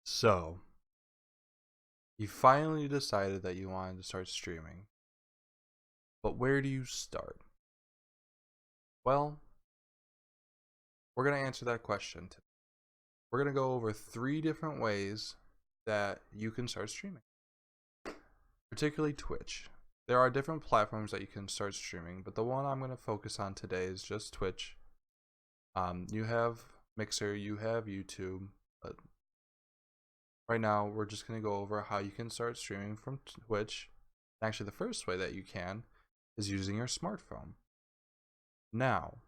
So, you finally decided that you wanted to start streaming, but where do you start? Well, we're going to answer that question today. We're going to go over 3 different ways that you can start streaming, particularly Twitch. There are different platforms that you can start streaming, but the one I'm going to focus on today is just Twitch. You have Mixer, you have YouTube, but right now we're just going to go over how you can start streaming from Twitch. Actually, the first way that you can is using your smartphone. Now,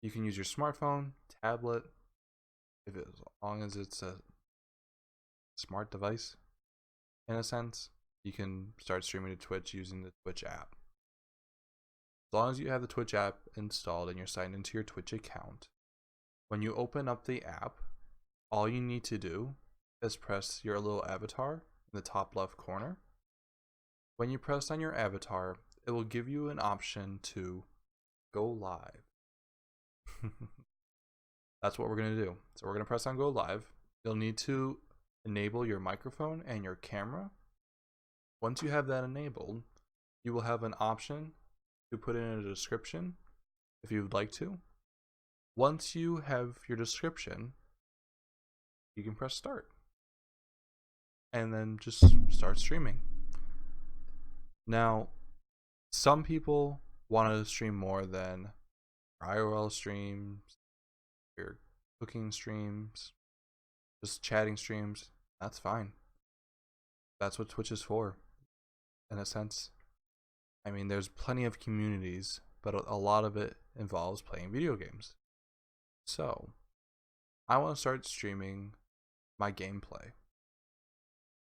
you can use your smartphone, tablet, as long as it's a smart device, in a sense. You can start streaming to Twitch using the Twitch app. As long as you have the Twitch app installed and you're signed into your Twitch account, when you open up the app, all you need to do is press your little avatar in the top left corner. When you press on your avatar, it will give you an option to go live. That's what we're going to do. So we're going to press on go live. You'll need to enable your microphone and your camera. Once you have that enabled, you will have an option to put in a description if you would like to. Once you have your description, you can press start and then just start streaming. Now, some people want to stream more than IRL streams, your cooking streams, just chatting streams. That's fine. That's what Twitch is for, in a sense. I mean, there's plenty of communities, but a lot of it involves playing video games. So, I want to start streaming my gameplay,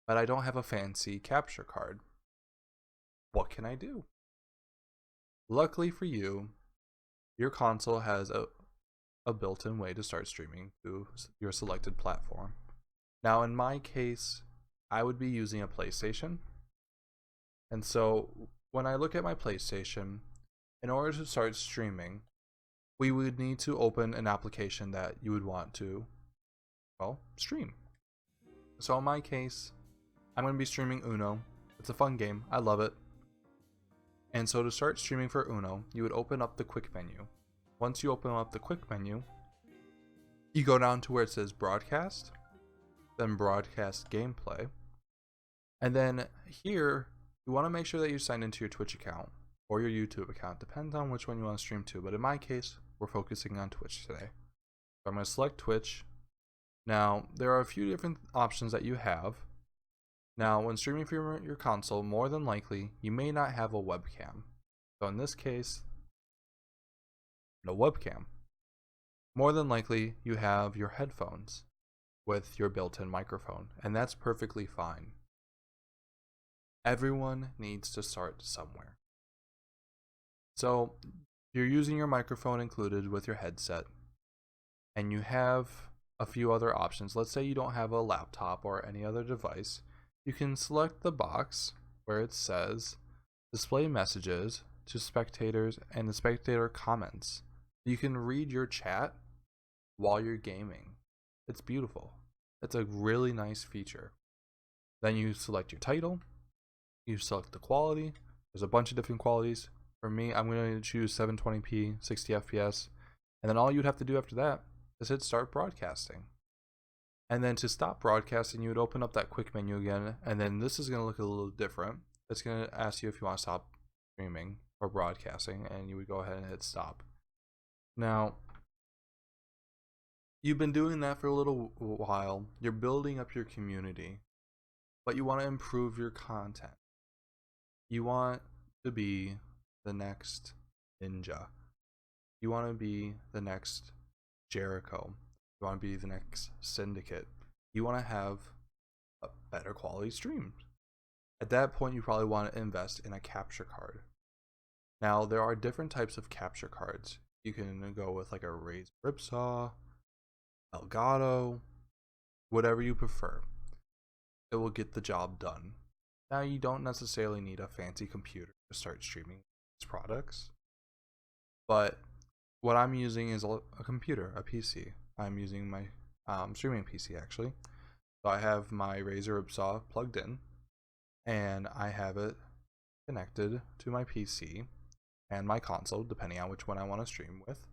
but I don't have a fancy capture card. What can I do? Luckily for you, your console has a built-in way to start streaming to your selected platform. Now, in my case, I would be using a PlayStation. And so when I look at my PlayStation, in order to start streaming, we would need to open an application that you would want to, well, stream. So in my case, I'm going to be streaming Uno. It's a fun game. I love it. And so to start streaming for Uno, you would open up the quick menu. Once you open up the quick menu, you go down to where it says broadcast, then broadcast gameplay. And then here, you want to make sure that you sign into your Twitch account or your YouTube account. Depends on which one you want to stream to. But in my case, we're focusing on Twitch today. So I'm going to select Twitch. Now, there are a few different options that you have. Now, when streaming from your console, more than likely, you may not have a webcam. So in this case, no webcam. More than likely, you have your headphones with your built-in microphone, and that's perfectly fine. Everyone needs to start somewhere. So you're using your microphone included with your headset, and you have a few other options. Let's say you don't have a laptop or any other device. You can select the box where it says display messages to spectators and the spectator comments. You can read your chat while you're gaming. It's beautiful. It's a really nice feature. Then you select your title. You select the quality. There's a bunch of different qualities. For me, I'm going to choose 720p, 60 FPS. And then all you'd have to do after that is hit start broadcasting. And then to stop broadcasting, you would open up that quick menu again. And then this is going to look a little different. It's going to ask you if you want to stop streaming or broadcasting. And you would go ahead and hit stop. Now, you've been doing that for a little while. You're building up your community. But you want to improve your content. You want to be the next Ninja. You want to be the next Jericho. You want to be the next Syndicate. You want to have a better quality stream. At that point, you probably want to invest in a capture card. Now, there are different types of capture cards. You can go with like a Razer Ripsaw, Elgato, whatever you prefer. It will get the job done. Now, you don't necessarily need a fancy computer to start streaming these products, but what I'm using is a computer, a PC. I'm using my streaming PC actually, So I have my Razer Saw plugged in, and I have it connected to my PC and my console, depending on which one I want to stream with.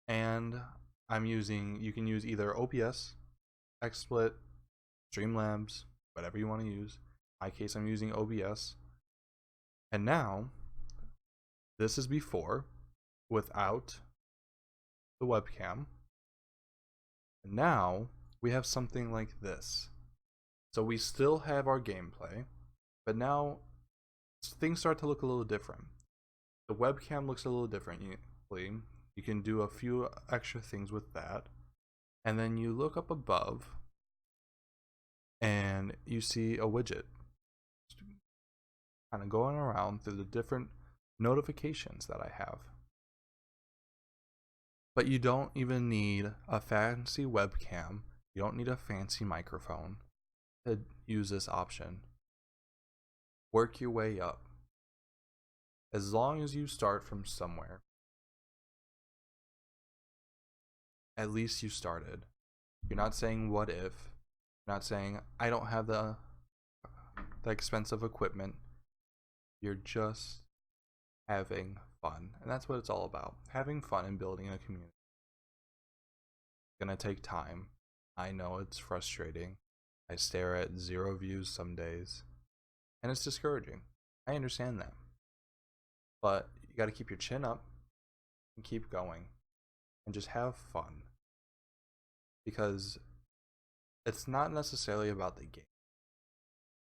And you can use either OBS, XSplit, Streamlabs, whatever you want to use. In my case, I'm using OBS. And now, this is before, without the webcam. And now, we have something like this. So we still have our gameplay, but now things start to look a little different. The webcam looks a little differently. You can do a few extra things with that. And then you look up above and you see a widget kind of going around through the different notifications that I have. But you don't even need a fancy webcam. You don't need a fancy microphone to use this option. Work your way up. As long as you start from somewhere, at least you started. You're not saying what if. You're not saying I don't have the expensive equipment. You're just having fun. And that's what it's all about. Having fun and building a community. It's gonna take time. I know it's frustrating. I stare at 0 views some days. And it's discouraging. I understand that. But you gotta keep your chin up and keep going. And just have fun. Because it's not necessarily about the game.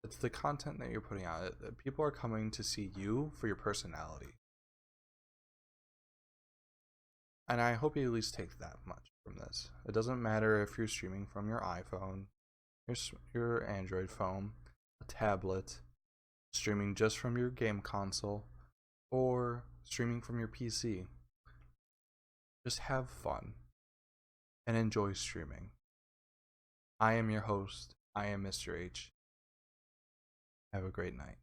It's the content that you're putting out. People are coming to see you for your personality. And I hope you at least take that much from this. It doesn't matter if you're streaming from your iPhone, your Android phone, a tablet, streaming just from your game console, or streaming from your PC. Just have fun and enjoy streaming. I am your host. I am Mr. H. Have a great night.